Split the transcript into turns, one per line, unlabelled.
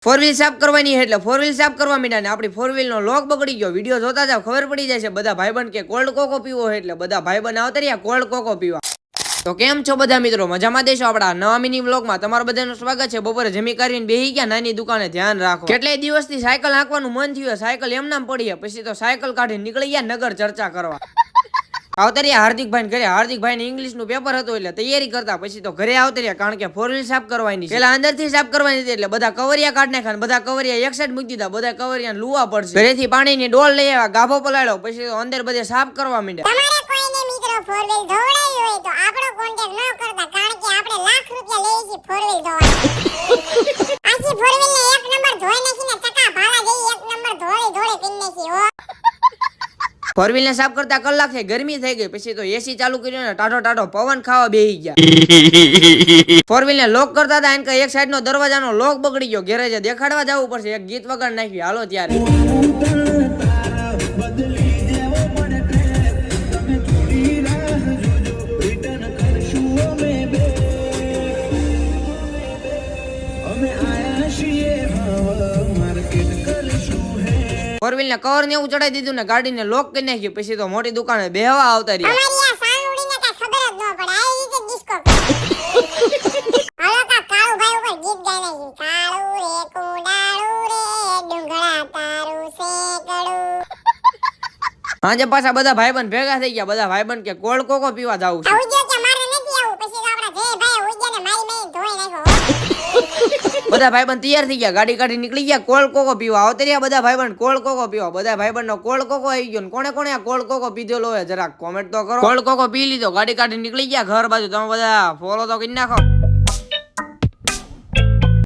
Four wheel સાફ કરવાની એટલે ફોર વ્હીલ સાફ કરવા માંડ્યા ને આપણી ફોર વ્હીલ નો લોક બગડી ગયો. વિડીયો જોતા જાવ ખબર પડી જાય છે. બધા ભાઈબંધ કે કોલ્ડ કોકો પીવો એટલે બધા ભાઈબંધ આવતા રહ્યા કોલ્ડ કોકો પીવા. તો કેમ છો બધા મિત્રો, મજામાં દેશો? આપડા નવા મિની વ્લોગમાં તમારું બધાનું સ્વાગત છે. બપોરે જમી કરીને બેહી ગયા નાની દુકાને, ધ્યાન રાખો. કેટલાય દિવસથી સાયકલ હાંકવાનું મન થયું, સાયકલ એમનામ પડી પછી તો સાયકલ કાઢી નીકળી ગયા નગર ચર્ચા કરવા. આવતરિયા હાર્દિકભાઈ ઘરે. હાર્દિકભાઈ ને ઇંગ્લિશ નું પેપર હતું એટલે તૈયારી કરતા પછી તો ઘરે આવતરિયા, કારણ કે ફોર વ્હીલ સાફ કરવાની છે. પેલા અંદર થી સાફ કરવાની હતી એટલે બધા કવરિયા કાઢ નાખ્યા, બધા કવરિયા એક સાઈડ મૂકી દીધા. બધા કવરિયા લુવા પડશે. ઘરેથી પાણીની ડોલ લઈ આવ્યા, ગાભો પલાળ્યો, પછી તો અંદર બધે સાફ કરવા માંડ્યા.
તમારે કોઈને મિત્રો ફોર વ્હીલ ધોવડાવી હોય તો આપણો કોન્ટેક્ટ ન કરતા, કારણ કે આપણે લાખ રૂપિયા લઈએ છીએ ફોર વ્હીલ ધોવા. આખી ફોર વ્હીલ ને એક નંબર ધોઈ નાખીને ચકા ભાલા જઈ એક નંબર ધોળી પીન નાખી હો.
ફોર વ્હીલ ને સાફ કરતા કલાક થઈ, ગરમી થઈ ગઈ પછી તો એસી ચાલુ કર્યો ને ટાઢો ટાઢો પવન ખાવા બેહી ગયા. ફોર વ્હીલ ને લોક કરતા હતા એને એક સાઈડ નો દરવાજાનો લોક બગડી ગયો. ગેરેજે દેખાડવા જવું પડશે. એક ગીત વગાડ નાખ્યું, હાલો ત્યારે. ફોર વ્હીલ ને કવર ને એવું ચડાઈ દીધું ને ગાડી ને લોક કરી નાખ્યું. પછી તો મોટી દુકાને બેહવા આવતા રહ્યા.
અમારી આ સાંગુડીને કાઈ ખબર જ ન પડે, આ રીતે ડિસ્કો. હાલો કા કાળુ ભાઈ ઉપર ગીત ગાઈ નાખ્યું. કાળુ રે કુડાળુ રે ડુંગળા તારું સેકડું.
હાજે પાછા બધા ભાઈબંધ ભેગા થઈ ગયા. બધા ભાઈબંધ કે કોલ્ડ કોકો પીવા જાવું છે.
આવું જો કે મારે નથી આવું. પછી તો આપડા જે ભાઈ હોય ગયા ને મારી ધોઈ નાખ્યો.
બધા ભાઈબંધ તૈયાર થઈ ગયા, ગાડી કાઢી નીકળી ગયા કોલ્ડ કોકો પીવા. આવતે રહ્યા બધા ભાઈબંધ કોલ્ડ કોકો પીવા. બધા ભાઈબંધ નો કોલ્ડ કોકો આવી ગયો. કોણે કોણે આ કોલ્ડ કોકો પીધેલો હોય જરાક કોમેન્ટ તો કરો. કોલ્ડ કોકો પી લીધો, ગાડી કાઢી નીકળી ગયા ઘર બાજુ. તમે બધા ફોલો તો કરી નાખો.